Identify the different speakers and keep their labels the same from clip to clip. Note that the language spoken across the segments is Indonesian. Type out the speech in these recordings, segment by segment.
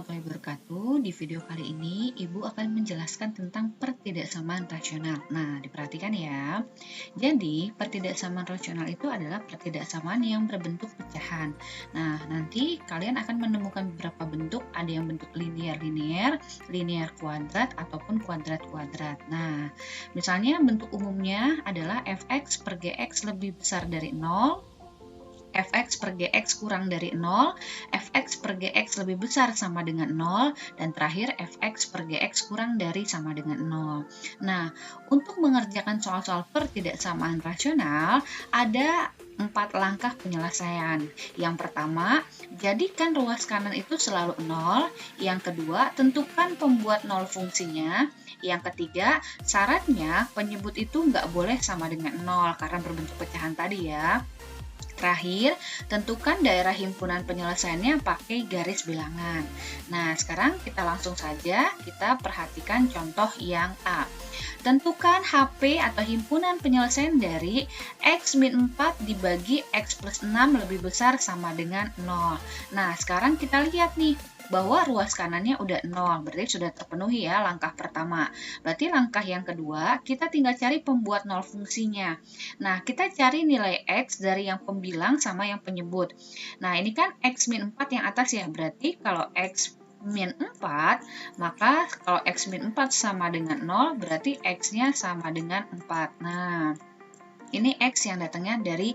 Speaker 1: warahmatullahi wabarakatuh. Di video kali ini, Ibu akan menjelaskan tentang pertidaksamaan rasional. Nah, diperhatikan ya. Jadi, pertidaksamaan rasional itu adalah pertidaksamaan yang berbentuk pecahan. Nah, nanti kalian akan menemukan beberapa bentuk, ada yang bentuk linear-linear, linear kuadrat, ataupun kuadrat-kuadrat. Nah, misalnya bentuk umumnya adalah fx per gx lebih besar dari 0, fx per gx kurang dari 0, fx per gx lebih besar sama dengan 0, dan terakhir fx per gx kurang dari sama dengan 0. Nah, untuk mengerjakan soal-soal pertidaksamaan rasional, ada 4 langkah penyelesaian. Yang pertama, jadikan ruas kanan itu selalu 0. Yang kedua, tentukan pembuat 0 fungsinya. Yang ketiga, syaratnya penyebut itu nggak boleh sama dengan 0 karena berbentuk pecahan tadi ya. Terakhir, tentukan daerah himpunan penyelesaiannya pakai garis bilangan. Nah, sekarang kita langsung saja kita perhatikan contoh yang A. Tentukan HP atau himpunan penyelesaian dari X min 4 dibagi X plus 6 lebih besar sama dengan 0. Nah, sekarang kita lihat nih, bahwa ruas kanannya udah 0, berarti sudah terpenuhi ya langkah pertama. Berarti langkah yang kedua, kita tinggal cari pembuat 0 fungsinya. Nah, kita cari nilai X dari yang pembilang sama yang penyebut. Nah, ini kan X min 4 yang atas ya, berarti kalau X min 4, maka kalau X min 4 sama dengan 0, berarti X-nya sama dengan 4. Nah, ini X yang datangnya dari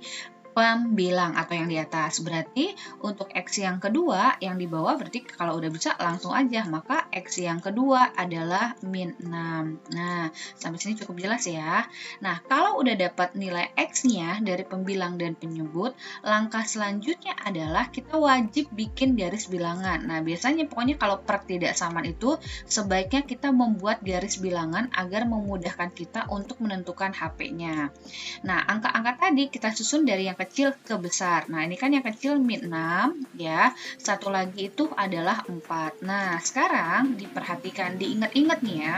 Speaker 1: pembilang atau yang di atas. Berarti untuk X yang kedua, yang di bawah berarti kalau udah bisa langsung aja. Maka X yang kedua adalah min 6. Nah, sampai sini cukup jelas ya. Nah, kalau udah dapat nilai X-nya dari pembilang dan penyebut, langkah selanjutnya adalah kita wajib bikin garis bilangan. Nah, biasanya pokoknya kalau pertidaksamaan itu sebaiknya kita membuat garis bilangan agar memudahkan kita untuk menentukan HP-nya. Nah, angka-angka tadi kita susun dari yang kecil ke besar. Nah, ini kan yang kecil min 6 ya. Satu lagi itu adalah 4. Nah, sekarang diperhatikan, diingat-ingat nih ya,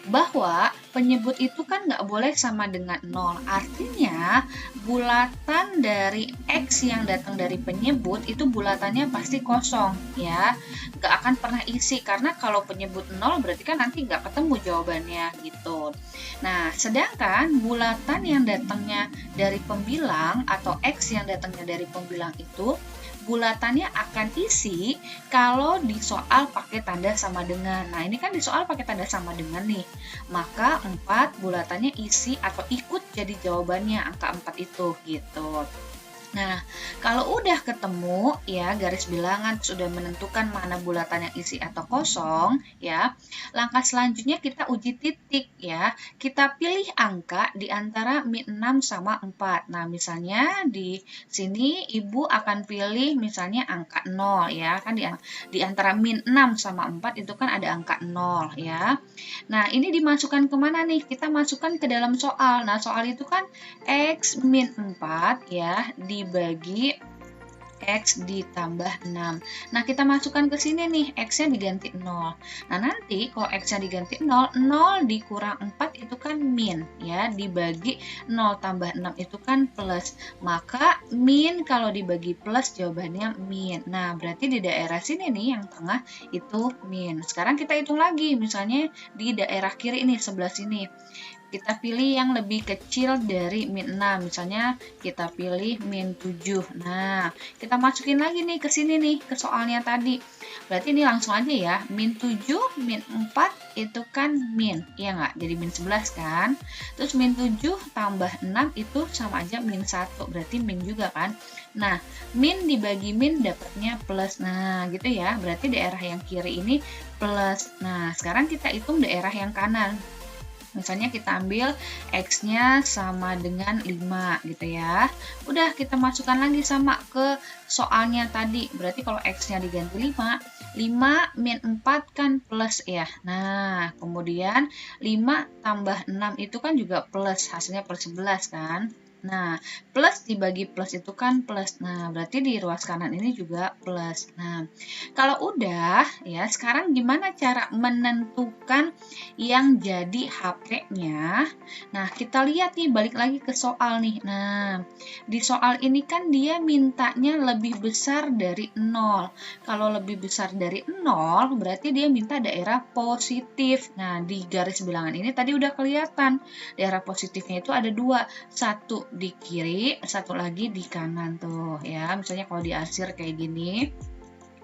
Speaker 1: bahwa penyebut itu kan nggak boleh sama dengan 0. Artinya, bulatan dari X yang datang dari penyebut itu bulatannya pasti kosong ya. Nggak akan pernah isi, karena kalau penyebut 0 berarti kan nanti nggak ketemu jawabannya gitu. Nah, sedangkan bulatan yang datangnya dari pembilang atau X yang datangnya dari pembilang itu bulatannya akan isi kalau di soal pakai tanda sama dengan. Nah, ini kan di soal pakai tanda sama dengan nih. Maka 4 bulatannya isi atau ikut jadi jawabannya angka 4 itu gitu. Nah, kalau udah ketemu ya garis bilangan sudah menentukan mana bulatan yang isi atau kosong ya, langkah selanjutnya kita uji titik ya. Kita pilih angka di antara min 6 sama 4. Nah, misalnya di sini Ibu akan pilih misalnya angka 0 ya. Kan di antara min 6 sama 4 itu kan ada angka 0 ya. Nah, ini dimasukkan kemana nih? Kita masukkan ke dalam soal. Nah, soal itu kan X min 4 ya dibagi X ditambah 6. Nah, kita masukkan ke sini nih, X-nya diganti 0. Nah, nanti kalau X-nya diganti 0, 0 dikurang 4 itu kan min, ya, dibagi 0 tambah 6 itu kan plus. Maka min kalau dibagi plus jawabannya min. Nah, berarti di daerah sini nih, yang tengah itu min. Sekarang kita hitung lagi, misalnya di daerah kiri ini, sebelah sini. Kita pilih yang lebih kecil dari min 6, misalnya kita pilih min 7. Nah, kita masukin lagi nih ke sini nih, ke soalnya tadi. Berarti ini langsung aja ya, min 7, min 4 itu kan min, iya nggak? Jadi min 11 kan? Terus min 7 tambah 6 itu sama aja min 1, berarti min juga kan? Nah, min dibagi min dapatnya plus. Nah, gitu ya, berarti daerah yang kiri ini plus. Nah, sekarang kita hitung daerah yang kanan. Misalnya kita ambil X-nya sama dengan 5 gitu ya. Udah kita masukkan lagi sama ke soalnya tadi. Berarti kalau X-nya diganti 5, 5 min 4 kan plus ya. Nah, kemudian 5 tambah 6 itu kan juga plus, hasilnya plus 11 kan. Nah, plus dibagi plus itu kan plus. Nah, berarti di ruas kanan ini juga plus. Nah, kalau udah ya, sekarang gimana cara menentukan yang jadi HP-nya? Nah, kita lihat nih, balik lagi ke soal nih. Nah, di soal ini kan dia mintanya lebih besar dari 0. Kalau lebih besar dari 0, berarti dia minta daerah positif. Nah, di garis bilangan ini tadi udah kelihatan. Daerah positifnya itu ada dua, satu di kiri, satu lagi di kanan tuh ya. Misalnya kalau diarsir kayak gini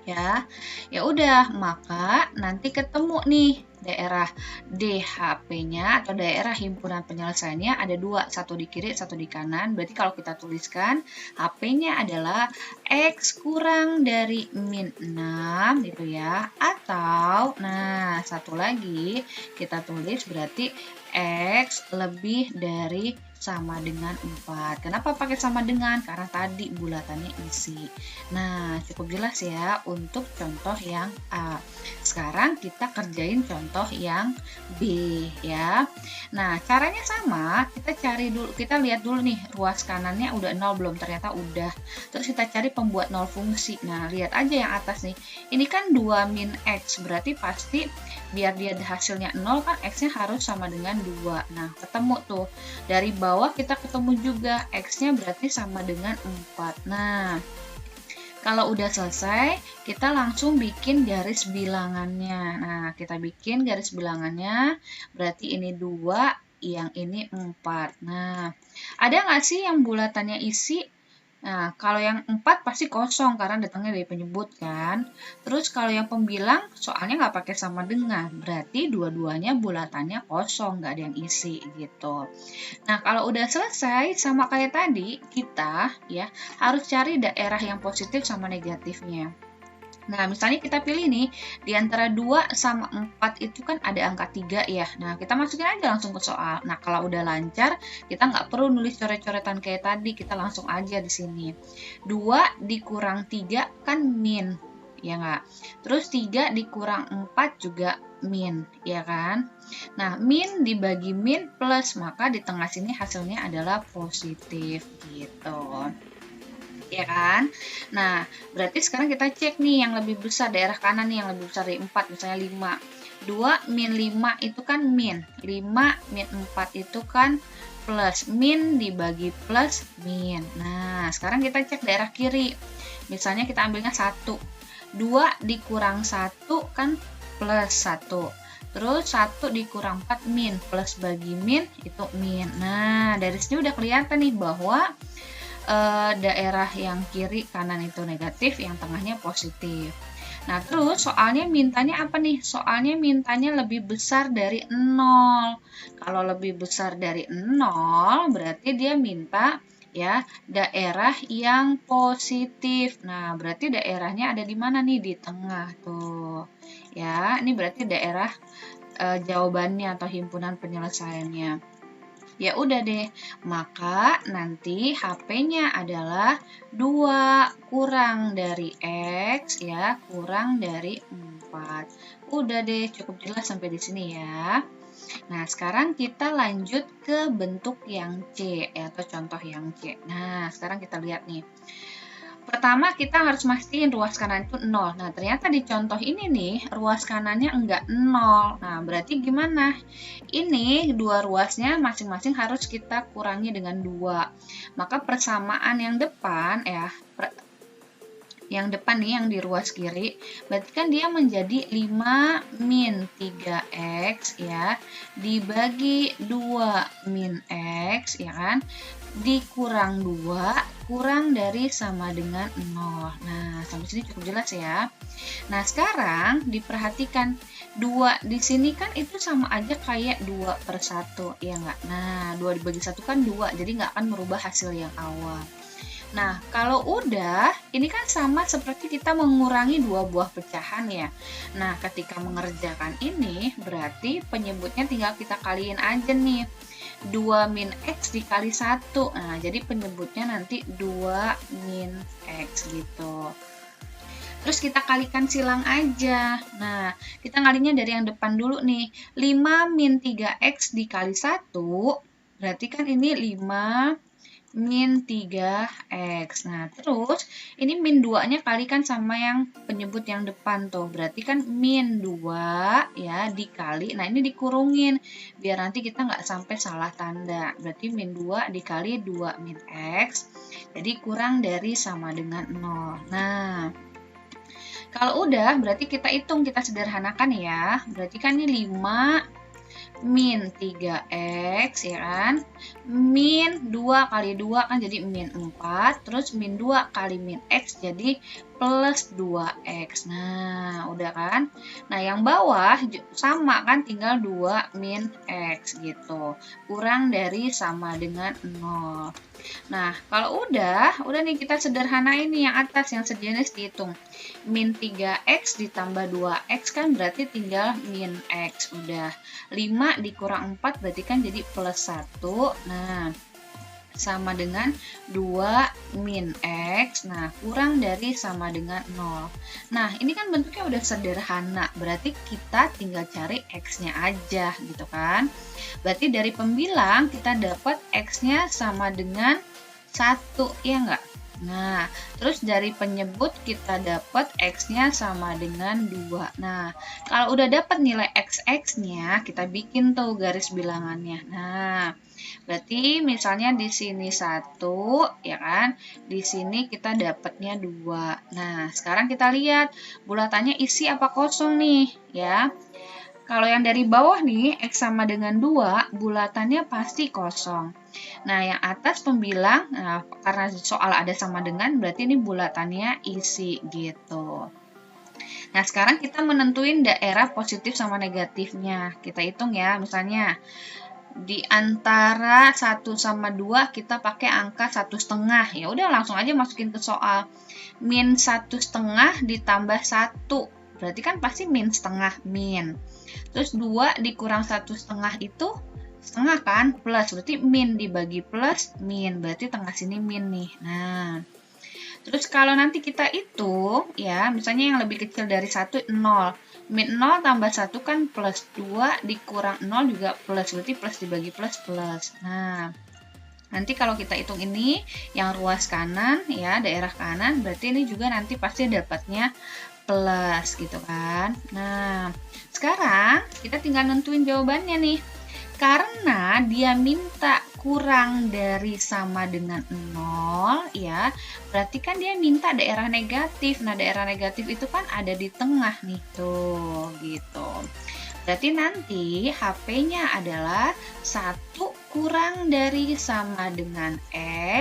Speaker 1: ya. Ya udah, maka nanti ketemu nih daerah DHP-nya atau daerah himpunan penyelesaiannya ada dua, satu di kiri, satu di kanan. Berarti kalau kita tuliskan HP-nya adalah X kurang dari min 6 gitu ya. Atau, nah satu lagi kita tulis berarti X lebih dari sama dengan 4. Kenapa pakai sama dengan? Karena tadi bulatannya isi. Nah, cukup jelas ya untuk contoh yang A. Sekarang kita kerjain contoh yang B ya. Nah, caranya sama, kita lihat dulu nih ruas kanannya udah 0 belum? Ternyata udah. Terus kita cari pembuat 0 fungsi. Nah, lihat aja yang atas nih. Ini kan 2 min X, berarti pasti biar dia hasilnya 0 kan X-nya harus sama dengan 2. Nah, ketemu tuh. Dari bawah kita ketemu juga X-nya berarti sama dengan 4. Nah, kalau udah selesai, kita langsung bikin garis bilangannya. Nah, kita bikin garis bilangannya, berarti ini 2, yang ini 4. Nah, ada nggak sih yang bulatannya isi? Nah, kalau yang 4 pasti kosong karena datangnya dari penyebut kan. Terus kalau yang pembilang soalnya nggak pakai sama dengan, berarti dua-duanya bulatannya kosong, nggak ada yang isi gitu. Nah, kalau udah selesai sama kayak tadi, kita ya harus cari daerah yang positif sama negatifnya. Nah, misalnya kita pilih nih, di antara 2 sama 4 itu kan ada angka 3 ya. Nah, kita masukin aja langsung ke soal. Nah, kalau udah lancar, kita nggak perlu nulis coret-coretan kayak tadi, kita langsung aja di sini. 2 dikurang 3 kan min, ya nggak? Terus 3 dikurang 4 juga min, ya kan? Nah, min dibagi min plus, maka di tengah sini hasilnya adalah positif, gitu. Ya kan? Nah, berarti sekarang kita cek nih yang lebih besar, daerah kanan nih yang lebih besar dari 4, misalnya 5. 2 min 5 itu kan min. 5 min 4 itu kan plus. Min dibagi plus min. Nah, sekarang kita cek daerah kiri. Misalnya kita ambilnya 1. 2 dikurang 1 kan plus 1. Terus 1 dikurang 4 min. Plus bagi min itu min. Nah, dari sini udah kelihatan nih bahwa daerah yang kiri kanan itu negatif, yang tengahnya positif. Nah, terus soalnya mintanya apa nih? Soalnya mintanya lebih besar dari 0. Kalau lebih besar dari 0, berarti dia minta ya daerah yang positif. Nah, berarti daerahnya ada di mana nih? Di tengah tuh. Ya, ini berarti daerah jawabannya atau himpunan penyelesaiannya. Ya udah deh, maka nanti HP-nya adalah 2 kurang dari X ya, kurang dari 4. Udah deh, cukup jelas sampai di sini ya. Nah, sekarang kita lanjut ke bentuk yang C atau contoh yang C. Nah, sekarang kita lihat nih. Pertama, kita harus mastiin ruas kanan itu 0. Nah, ternyata di contoh ini nih, ruas kanannya enggak 0. Nah, berarti gimana? Ini dua ruasnya masing-masing harus kita kurangi dengan 2. Maka persamaan yang depan ya, yang depan nih yang di ruas kiri, berarti kan dia menjadi 5 min 3x ya, dibagi 2 min x ya kan, dikurang 2 kurang dari sama dengan 0. Nah, sampai sini cukup jelas ya. Nah, sekarang diperhatikan 2 di sini kan itu sama aja kayak 2/1 ya nggak? Nah, 2 dibagi 1 kan 2, jadi nggak akan merubah hasil yang awal. Nah, kalau udah, ini kan sama seperti kita mengurangi dua buah pecahan ya. Nah, ketika mengerjakan ini, berarti penyebutnya tinggal kita kaliin aja nih. 2 min X dikali 1. Nah, jadi penyebutnya nanti 2 min X gitu. Terus kita kalikan silang aja. Nah, kita ngalinya dari yang depan dulu nih. 5 min 3X dikali 1, berarti kan ini 5 min 3x. Nah, terus ini min 2-nya kalikan sama yang penyebut yang depan tuh. Berarti kan min 2 ya dikali. Nah, ini dikurungin biar nanti kita nggak sampai salah tanda. Berarti min 2 dikali 2 min x. Jadi kurang dari sama dengan 0. Nah, kalau udah berarti kita hitung, kita sederhanakan ya. Berarti kan ini 5 min 3x ya kan, min 2 kali 2 kan jadi min 4, terus min 2 kali min x jadi plus 2x. Nah, udah kan? Nah, yang bawah sama kan, tinggal 2 min x gitu. Kurang dari sama dengan 0. Nah, kalau udah nih kita sederhanain nih yang atas, yang sejenis dihitung. Min 3x ditambah 2x kan berarti tinggal min x. Udah. 5 dikurang 4 berarti kan jadi plus 1. Nah, sama dengan 2 min x. Nah, kurang dari sama dengan 0. Nah, ini kan bentuknya udah sederhana. Berarti kita tinggal cari x-nya aja gitu kan. Berarti dari pembilang kita dapat x-nya sama dengan 1, ya enggak? Nah, terus dari penyebut kita dapat x-nya sama dengan 2. Nah, kalau udah dapat nilai x-nya, kita bikin tuh garis bilangannya. Nah, berarti misalnya di sini 1, ya kan? Di sini kita dapatnya 2. Nah, sekarang kita lihat bulatannya isi apa kosong nih, ya. Kalau yang dari bawah nih, x sama dengan 2, bulatannya pasti kosong. Nah, yang atas pembilang, nah, karena soal ada sama dengan, berarti ini bulatannya isi gitu. Nah, sekarang kita menentuin daerah positif sama negatifnya. Kita hitung ya, misalnya di antara 1 sama 2 kita pakai angka 1,5. Ya udah langsung aja masukin ke soal. Min 1,5 ditambah 1. Berarti kan pasti min setengah min. Terus 2 dikurang 1,5 itu setengah kan, plus. Berarti min dibagi plus, min. Berarti tengah sini min nih. Nah, terus kalau nanti kita hitung, ya, misalnya yang lebih kecil dari 1, 0. Min 0 tambah 1 kan plus, 2 dikurang 0 juga plus. Berarti plus dibagi plus, plus. Nah, nanti kalau kita hitung ini, yang ruas kanan, ya, daerah kanan, berarti ini juga nanti pasti dapatnya plus gitu kan. Nah, sekarang kita tinggal nentuin jawabannya nih. Karena dia minta kurang dari sama dengan 0, ya, berarti kan dia minta daerah negatif. Nah, daerah negatif itu kan ada di tengah nih, tuh, gitu. Berarti nanti HP-nya adalah 1 kurang dari sama dengan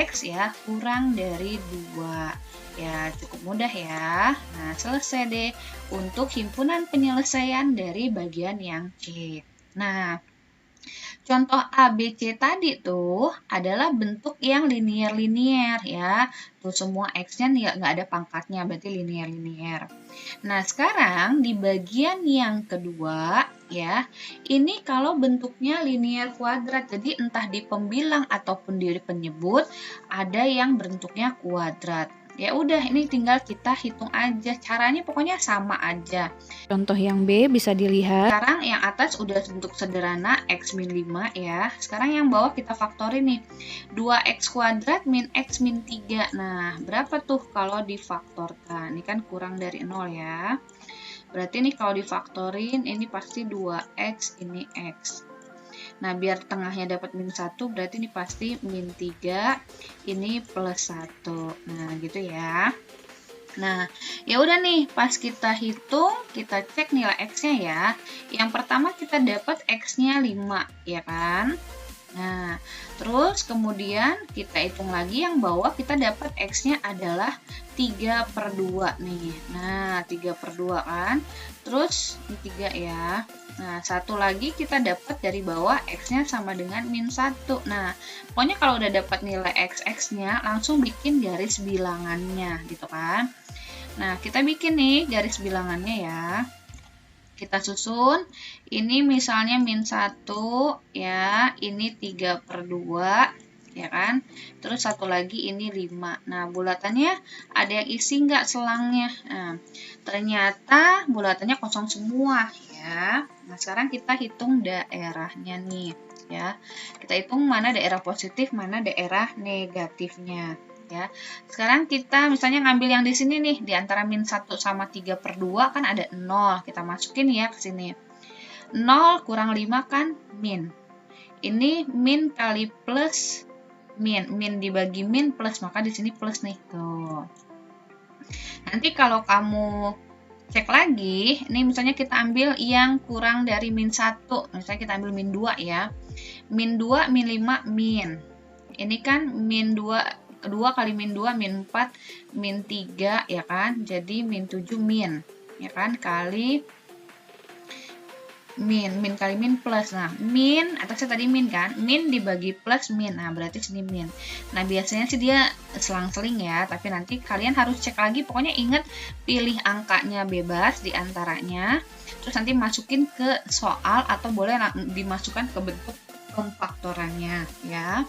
Speaker 1: X, ya, kurang dari 2. Ya, cukup mudah ya. Nah, selesai deh untuk himpunan penyelesaian dari bagian yang C. Nah, contoh A, B, C tadi tuh adalah bentuk yang linier-linier ya. Tuh semua X-nya nggak ada pangkatnya, berarti linier-linier. Nah, sekarang di bagian yang kedua ya, ini kalau bentuknya linier kuadrat, jadi entah di pembilang ataupun di penyebut ada yang bentuknya kuadrat. Ya udah, ini tinggal kita hitung aja. Caranya pokoknya sama aja.
Speaker 2: Contoh yang B bisa dilihat.
Speaker 1: Sekarang yang atas udah bentuk sederhana x min 5 ya. Sekarang yang bawah kita faktorin nih. 2x kuadrat min x min 3. Nah, berapa tuh kalau difaktorkan? Ini kan kurang dari 0 ya. Berarti nih kalau difaktorin ini pasti 2x ini x. Nah, biar tengahnya dapat min 1, berarti ini pasti min 3, ini plus 1. Nah, gitu ya. Nah, ya udah nih, pas kita hitung, kita cek nilai X-nya ya. Yang pertama kita dapat X-nya 5, ya kan? Nah, terus kemudian kita hitung lagi yang bawah, kita dapat X-nya adalah 3/2 nih. Nah, 3/2 kan? Terus, ini 3 ya. Nah, satu lagi kita dapat dari bawah X-nya sama dengan min 1. Nah, pokoknya kalau udah dapat nilai X-nya, langsung bikin garis bilangannya, gitu kan. Nah, kita bikin nih garis bilangannya ya. Kita susun, ini misalnya min 1, ya, ini 3/2, ya kan. Terus satu lagi ini 5. Nah, bulatannya ada yang isi nggak selangnya? Nah, ternyata bulatannya kosong semua, ya. Nah, sekarang kita hitung daerahnya nih. ya. Kita hitung mana daerah positif, mana daerah negatifnya, ya. Sekarang kita misalnya ngambil yang di sini nih, di antara min 1 sama 3/2 kan ada 0. Kita masukin ya ke sini. 0 kurang 5 kan min. Ini min kali plus min. Min dibagi min plus, maka di sini plus nih. Tuh. Nanti kalau kamu cek lagi, ini misalnya kita ambil yang kurang dari min 1. Misalnya kita ambil min 2 ya. Min 2, min 5, min. Ini kan min 2 kali min 2, min 4, min 3, ya kan? Jadi min 7 min, ya kan? Kali min kali min plus. Nah, min, atasnya tadi min kan? Min dibagi plus min. Nah, berarti sini min. Nah, biasanya sih dia selang-seling ya, tapi nanti kalian harus cek lagi. Pokoknya ingat pilih angkanya bebas di antaranya. Terus nanti masukin ke soal atau boleh dimasukkan ke bentuk pemfaktorannya ya.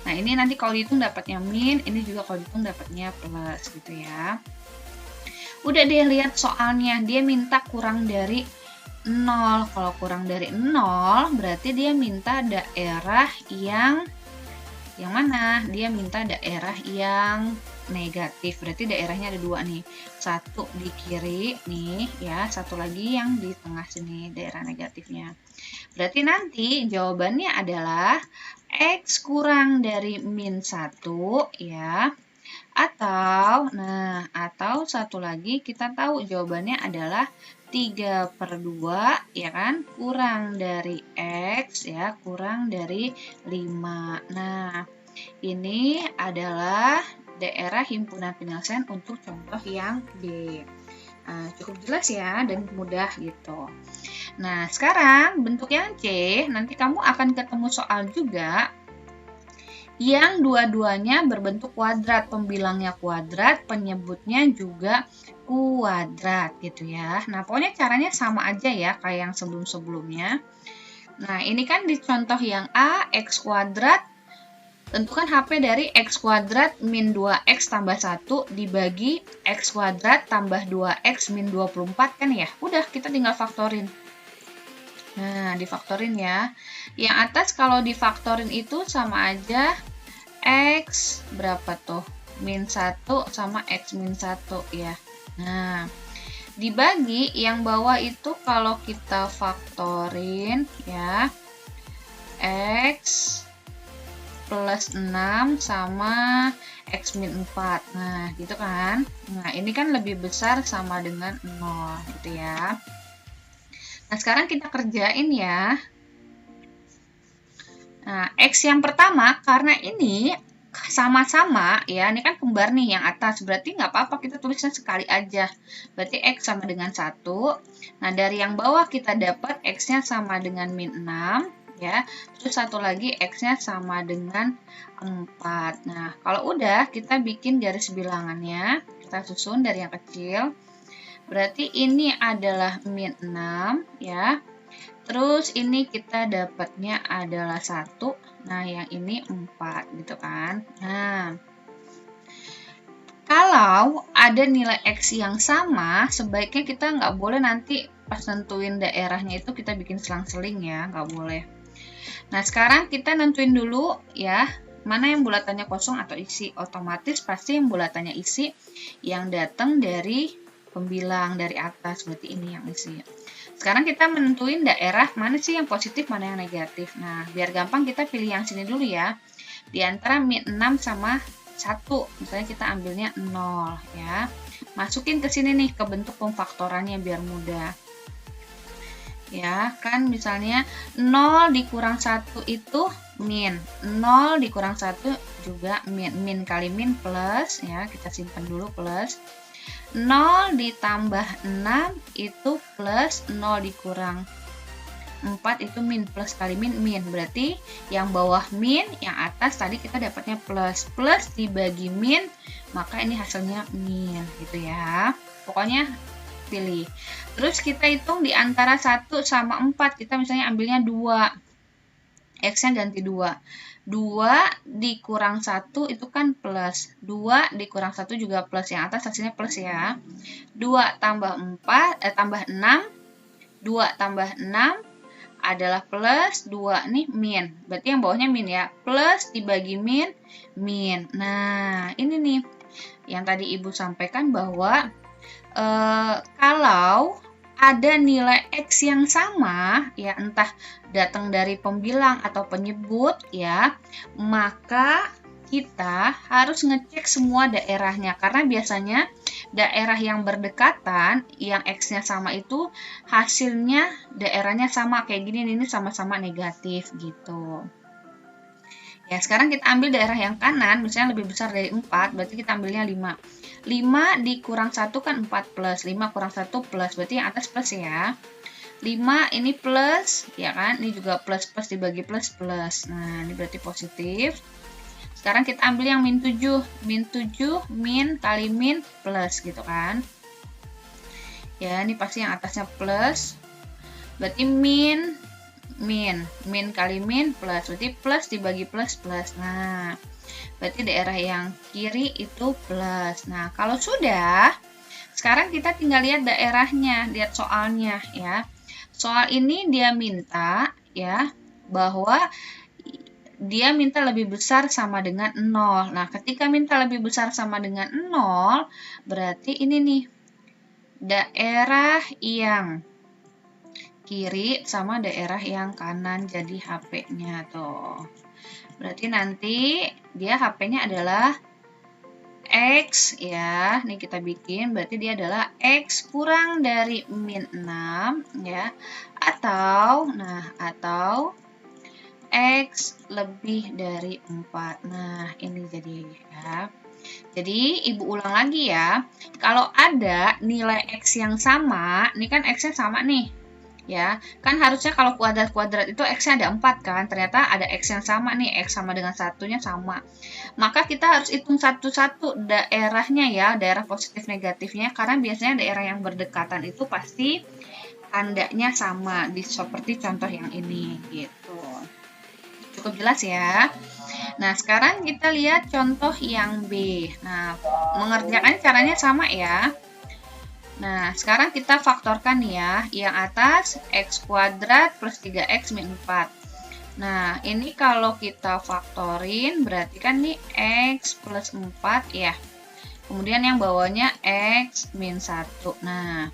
Speaker 1: Nah, ini nanti kalau dihitung dapatnya min, ini juga kalau dihitung dapatnya plus gitu ya. Udah deh lihat soalnya, dia minta kurang dari 0. Kalau kurang dari 0 berarti dia minta daerah yang mana? Dia minta daerah yang negatif. Berarti daerahnya ada 2 nih. Satu di kiri nih ya, satu lagi yang di tengah sini daerah negatifnya. Berarti nanti jawabannya adalah X kurang dari min 1 ya. Atau satu lagi kita tahu jawabannya adalah 3/2 ya kan, kurang dari X ya, kurang dari 5. Nah, ini adalah daerah himpunan penyelesaian untuk contoh yang B. Nah, cukup jelas ya dan mudah gitu. Nah, sekarang bentuk yang C, nanti kamu akan ketemu soal juga yang dua-duanya berbentuk kuadrat, pembilangnya kuadrat, penyebutnya juga kuadrat gitu ya. Nah, pokoknya caranya sama aja ya kayak yang sebelum-sebelumnya. Nah, ini kan di contoh yang A, X kuadrat, tentukan HP dari X kuadrat min 2X tambah 1 dibagi X kuadrat tambah 2X min 24 kan ya. Udah, kita tinggal faktorin. Nah, difaktorin ya. Yang atas kalau difaktorin itu sama aja X berapa tuh? Min 1 sama X min 1 ya. Nah, dibagi yang bawah itu kalau kita faktorin ya, X plus 6 sama X min 4. Nah, gitu kan. Nah, ini kan lebih besar sama dengan 0 gitu ya. Nah, sekarang kita kerjain ya. Nah, X yang pertama, karena ini sama-sama, ya, ini kan kembar nih yang atas, berarti nggak apa-apa, kita tulisnya sekali aja. Berarti X sama dengan 1. Nah, dari yang bawah kita dapat X-nya sama dengan min 6, ya. Terus satu lagi X-nya sama dengan 4. Nah, kalau udah, kita bikin garis bilangannya, kita susun dari yang kecil. Berarti ini adalah min 6, ya. Terus ini kita dapatnya adalah 1. Nah, yang ini 4 gitu kan. Nah, kalau ada nilai X yang sama, sebaiknya kita nggak boleh nanti pas nentuin daerahnya itu kita bikin selang-seling ya, nggak boleh. Nah, sekarang kita nentuin dulu ya, mana yang bulatannya kosong atau isi. Otomatis pasti yang bulatannya isi yang datang dari pembilang dari atas, berarti ini yang isi. Sekarang kita menentuin daerah mana sih yang positif, mana yang negatif. Nah, biar gampang kita pilih yang sini dulu ya. Di antara min 6 sama 1, misalnya kita ambilnya 0 ya. Masukin ke sini nih ke bentuk pemfaktorannya biar mudah. Ya, kan misalnya 0 dikurang 1 itu min. 0 dikurang 1 juga min. Min kali min plus ya, kita simpan dulu plus. 0 ditambah 6 itu plus, 0 dikurang 4 itu min, plus kali min, min. Berarti yang bawah min, yang atas tadi kita dapatnya plus. Plus dibagi min, maka ini hasilnya min gitu ya. Pokoknya pilih. Terus kita hitung di antara 1 sama 4, kita misalnya ambilnya 2. X-nya ganti 2. 2 dikurang 1 itu kan plus. 2 dikurang 1 juga plus. Yang atas hasilnya plus ya. 2 tambah 6. 2 tambah 6. adalah plus, 2 nih min. Berarti yang bawahnya min ya. Plus dibagi min, min. Nah, ini nih yang tadi Ibu sampaikan bahwa kalau ada nilai X yang sama, ya entah datang dari pembilang atau penyebut ya, maka kita harus ngecek semua daerahnya, karena biasanya daerah yang berdekatan, yang X-nya sama itu hasilnya daerahnya sama, kayak gini, ini sama-sama negatif gitu. Ya, sekarang kita ambil daerah yang kanan, misalnya lebih besar dari 4, berarti kita ambilnya 5. 5 dikurang 1 kan 4 plus, 5 kurang 1 plus, berarti yang atas plus ya. 5 ini plus, ya kan, ini juga plus, plus dibagi plus, plus. Nah, ini berarti positif. Sekarang kita ambil yang min 7. Min 7, min kali min plus gitu kan. Ya, ini pasti yang atasnya plus. Berarti min kali min plus. Berarti plus dibagi plus, plus. Nah, berarti daerah yang kiri itu plus. Nah, kalau sudah, sekarang kita tinggal lihat daerahnya, lihat soalnya ya. Soal ini dia minta ya, bahwa dia minta lebih besar sama dengan 0. Nah, ketika minta lebih besar sama dengan 0, berarti ini nih, daerah yang kiri sama daerah yang kanan jadi HP-nya tuh. Berarti nanti dia HP-nya adalah X ya. Ini kita bikin, berarti dia adalah X kurang dari min 6 ya. Atau X lebih dari 4. Nah, ini jadi ya. Jadi, Ibu ulang lagi ya. Kalau ada nilai X yang sama, ini kan X-nya sama nih. Ya, kan harusnya kalau kuadrat-kuadrat itu X-nya ada 4 kan. Ternyata ada X yang sama nih, X sama dengan satunya sama. Maka kita harus hitung satu-satu daerahnya ya, daerah positif negatifnya. Karena biasanya daerah yang berdekatan itu pasti tandanya sama, seperti contoh yang ini gitu. Cukup jelas ya. Nah, sekarang kita lihat contoh yang B. Nah, mengerjakan caranya sama ya. Nah, sekarang kita faktorkan ya. Yang atas X kuadrat plus 3X min 4. Nah, ini kalau kita faktorin berarti kan nih X plus 4 ya. Kemudian yang bawahnya X min 1. Nah,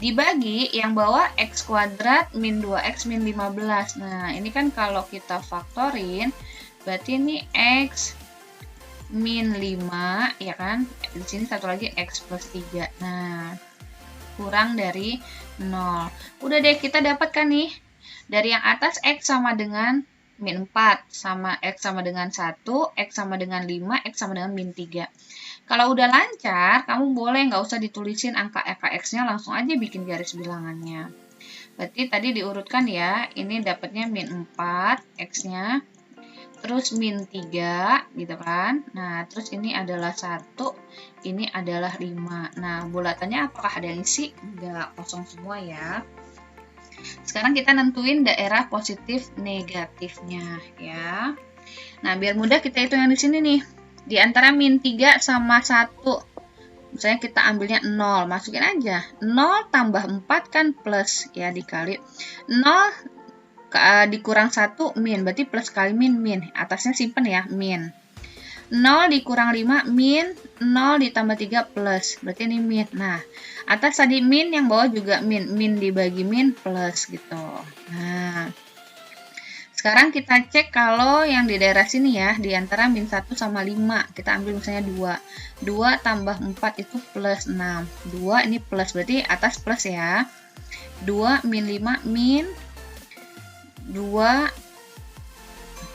Speaker 1: dibagi yang bawah X kuadrat min 2X min 15. Nah, ini kan kalau kita faktorin, berarti ini X min 5, ya kan? Di sini satu lagi X plus 3. Nah, kurang dari 0. Udah deh, kita dapatkan nih. Dari yang atas X sama dengan min 4, sama X sama dengan 1, X sama dengan 5, X sama dengan min 3. Kalau udah lancar, kamu boleh nggak usah ditulisin angka X-nya, langsung aja bikin garis bilangannya. Berarti tadi diurutkan ya, ini dapatnya min 4 X-nya, terus min 3 gitu kan. Nah, terus ini adalah 1, ini adalah 5. Nah, bulatannya apakah ada yang isi? Enggak, kosong semua ya. Sekarang kita nentuin daerah positif negatifnya ya. Nah, biar mudah kita hitung yang di sini nih. Di antara min 3 sama 1. Misalnya kita ambilnya 0, masukin aja. 0 tambah 4 kan plus ya, dikali 0 dikurang 1 min, berarti plus kali min, min. Atasnya simpen ya, min. 0 dikurang 5 min, 0 ditambah 3 plus, berarti ini min. Nah, atas tadi min, yang bawah juga min. Min dibagi min plus gitu. Nah, sekarang kita cek kalau yang di daerah sini ya, di antara min 1 sama 5, kita ambil misalnya 2. 2 tambah 4 itu plus 6. 2 ini plus, berarti atas plus ya. 2 min 5 min 2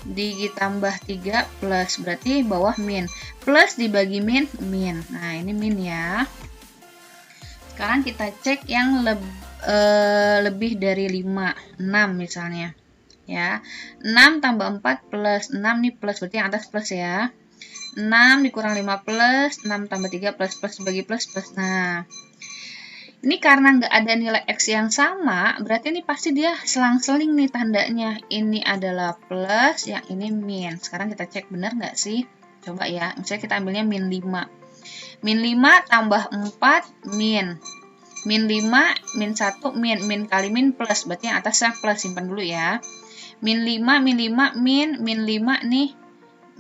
Speaker 1: ditambah 3 plus, berarti bawah min. Plus dibagi min, min. Nah, ini min ya. Sekarang kita cek yang lebih dari 5, 6 misalnya. Ya, 6 tambah 4 plus 6 nih plus, berarti yang atas plus ya. 6 dikurang 5 plus, 6 tambah 3 plus, plus dibagi plus, plus. Nah, ini karena nggak ada nilai X yang sama, berarti ini pasti dia selang-seling nih tandanya. Ini adalah plus, yang ini min. Sekarang kita cek benar nggak sih? Coba ya, misalnya kita ambilnya min 5. Min 5 tambah 4 min. Min 5, min 1, min kali min plus. Berarti yang atasnya plus, simpan dulu ya. Min 5, min 5, min 5 nih,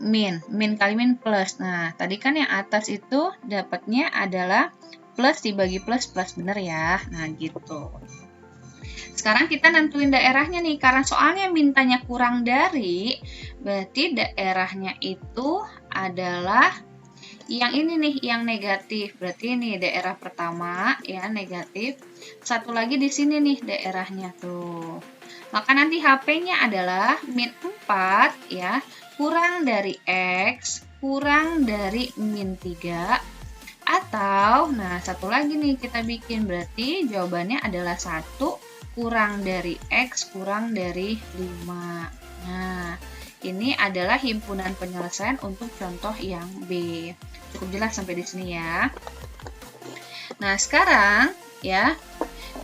Speaker 1: min kali min plus. Nah, tadi kan yang atas itu dapatnya adalah plus dibagi plus, bener ya. Nah, gitu. Sekarang kita nentuin daerahnya nih, karena soalnya mintanya kurang dari, berarti daerahnya itu adalah yang ini nih, yang negatif. Berarti ini daerah pertama ya, negatif. Satu lagi di sini nih daerahnya tuh. Maka nanti HP-nya adalah min 4 ya, kurang dari X, kurang dari min 3. Atau, nah satu lagi nih kita bikin, berarti jawabannya adalah 1 kurang dari X kurang dari 5. Nah, ini adalah himpunan penyelesaian untuk contoh yang B. Cukup jelas sampai di sini ya. Nah, sekarang ya,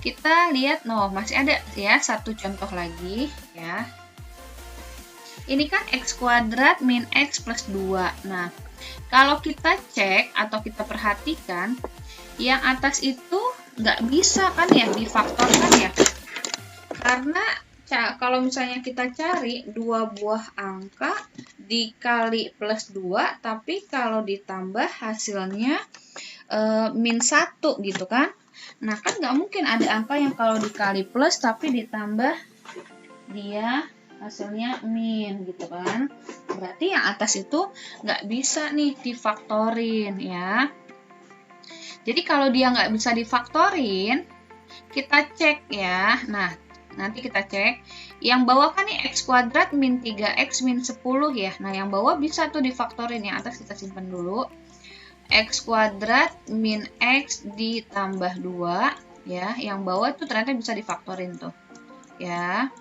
Speaker 1: kita lihat, masih ada ya satu contoh lagi ya. Ini kan X kuadrat min X plus 2. Nah, kalau kita cek atau kita perhatikan, yang atas itu nggak bisa kan ya difaktorkan ya. Karena kalau misalnya kita cari 2 buah angka dikali plus 2, tapi kalau ditambah hasilnya min 1 gitu kan. Nah, kan nggak mungkin ada angka yang kalau dikali plus tapi ditambah dia hasilnya min gitu kan. Berarti yang atas itu nggak bisa nih difaktorin ya. Jadi kalau dia nggak bisa difaktorin, kita cek ya. Nah, nanti kita cek. Yang bawah kan nih X kuadrat min 3X min 10 ya. Nah, yang bawah bisa tuh difaktorin. Yang atas kita simpan dulu. X kuadrat min X ditambah 2 ya. Yang bawah tuh ternyata bisa difaktorin tuh. Ya.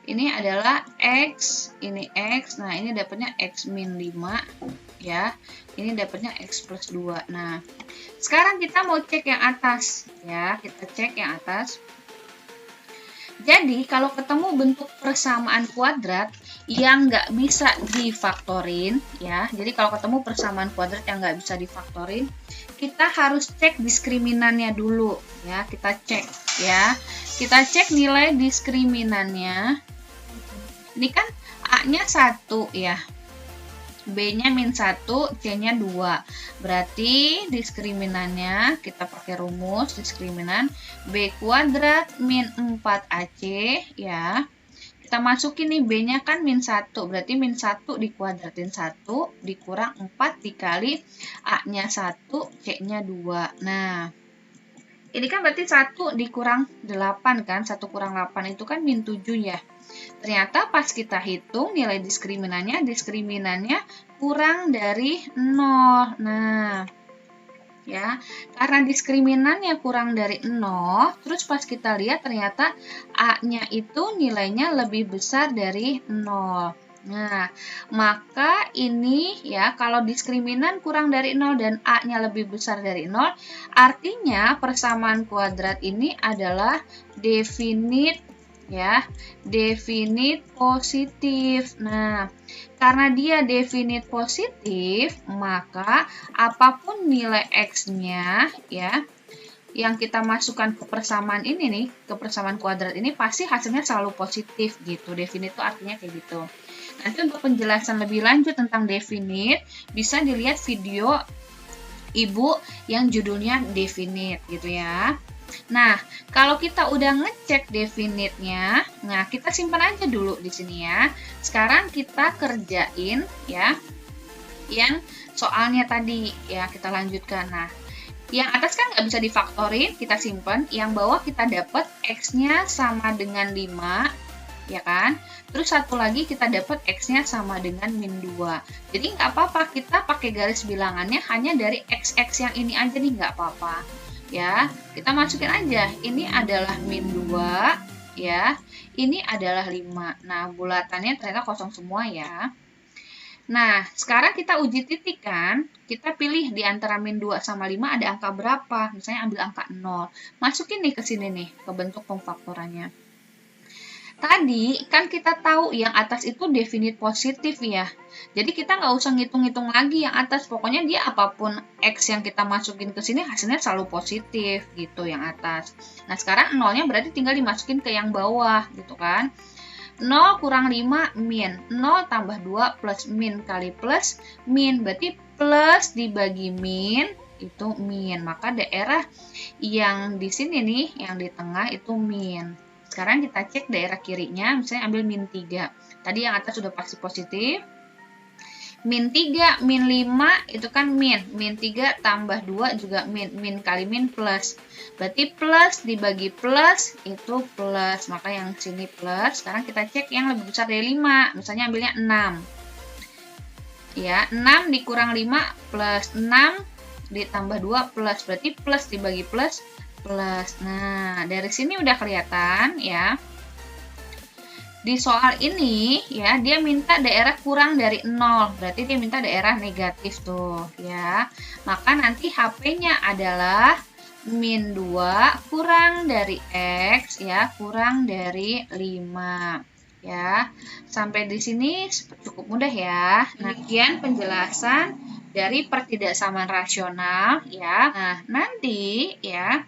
Speaker 1: Ini adalah X, ini X. Nah, ini dapatnya X min 5 ya. Ini dapatnya X plus 2. Nah, sekarang kita mau cek yang atas ya. Kita cek yang atas. Jadi, kalau ketemu bentuk persamaan kuadrat yang nggak bisa difaktorin, ya. Jadi, kalau ketemu persamaan kuadrat yang nggak bisa difaktorin, kita harus cek diskriminannya dulu, ya. Kita cek, ya. Kita cek nilai diskriminannya. Ini kan A-nya 1, ya. B-nya min 1, C-nya 2. Berarti diskriminannya kita pakai rumus diskriminanan B kuadrat min 4AC ya. Kita masukin nih B-nya kan min 1. Berarti min 1 dikuadratin 1 dikurang 4 dikali A-nya 1, C-nya 2. Nah, ini kan berarti 1 dikurang 8 kan. 1 kurang 8 itu kan min 7 ya. Ternyata pas kita hitung nilai diskriminannya kurang dari 0. Nah, ya, karena diskriminannya kurang dari 0, terus pas kita lihat ternyata A-nya itu nilainya lebih besar dari 0. Nah, maka ini ya, kalau diskriminan kurang dari 0 dan A-nya lebih besar dari 0, artinya persamaan kuadrat ini adalah definite ya, definite positif. Nah, karena dia definite positif, maka apapun nilai X-nya ya, yang kita masukkan ke persamaan ini nih, ke persamaan kuadrat ini pasti hasilnya selalu positif gitu. Definite itu artinya kayak gitu. Nanti untuk penjelasan lebih lanjut tentang definite, bisa dilihat video Ibu yang judulnya definite gitu ya. Nah, kalau kita udah ngecek definite-nya, nah kita simpan aja dulu di sini ya. Sekarang kita kerjain ya, yang soalnya tadi ya, kita lanjutkan. Nah, yang atas kan nggak bisa difaktorin, kita simpan. Yang bawah kita dapat X-nya sama dengan 5, ya kan? Terus satu lagi kita dapat X-nya sama dengan min 2. Jadi nggak apa-apa, kita pakai garis bilangannya hanya dari X yang ini aja nih, nggak apa-apa. Ya, kita masukin aja. Ini adalah min 2, ya. Ini adalah 5. Nah, bulatannya ternyata kosong semua ya. Nah, sekarang kita uji titik kan. Kita pilih di antara min 2 sama 5 ada angka berapa. Misalnya ambil angka 0. Masukin nih ke sini nih, ke bentuk pemfaktorannya. Tadi kan kita tahu yang atas itu definite positif ya. Jadi kita nggak usah ngitung-ngitung lagi yang atas. Pokoknya dia apapun X yang kita masukin ke sini hasilnya selalu positif gitu yang atas. Nah sekarang nolnya berarti tinggal dimasukin ke yang bawah gitu kan. 0 kurang 5 min. 0 tambah 2 plus min kali plus min. Berarti plus dibagi min itu min. Maka daerah yang di sini nih, yang di tengah itu min. Sekarang kita cek daerah kirinya, misalnya ambil min 3. Tadi yang atas sudah pasti positif. Min 3, min 5 itu kan min. Min 3 tambah 2 juga min. Min kali min plus. Berarti plus dibagi plus itu plus. Maka yang sini plus. Sekarang kita cek yang lebih besar dari 5. Misalnya ambilnya 6. Ya, 6 dikurang 5 plus 6 ditambah 2 plus. Berarti plus dibagi plus plus. Nah, dari sini udah kelihatan ya. Di soal ini ya, dia minta daerah kurang dari 0. Berarti dia minta daerah negatif tuh ya. Maka nanti HP-nya adalah min 2 kurang dari X ya, kurang dari 5. Ya, sampai di sini cukup mudah ya. Nah, demikian penjelasan dari pertidaksamaan rasional ya. Nah, nanti ya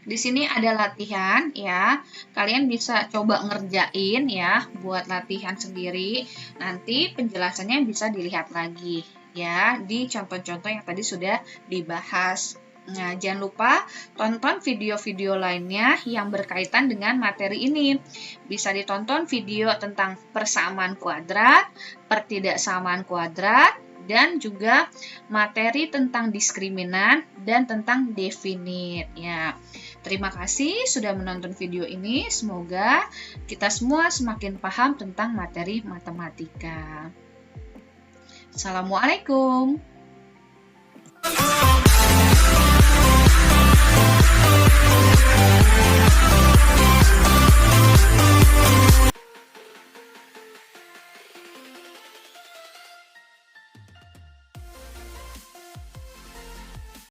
Speaker 1: di sini ada latihan ya. Kalian bisa coba ngerjain ya buat latihan sendiri. Nanti penjelasannya bisa dilihat lagi ya di contoh-contoh yang tadi sudah dibahas. Nah, jangan lupa tonton video-video lainnya yang berkaitan dengan materi ini. Bisa ditonton video tentang persamaan kuadrat, pertidaksamaan kuadrat, dan juga materi tentang diskriminan dan tentang definite ya. Terima kasih sudah menonton video ini. Semoga kita semua semakin paham tentang materi matematika. Assalamualaikum.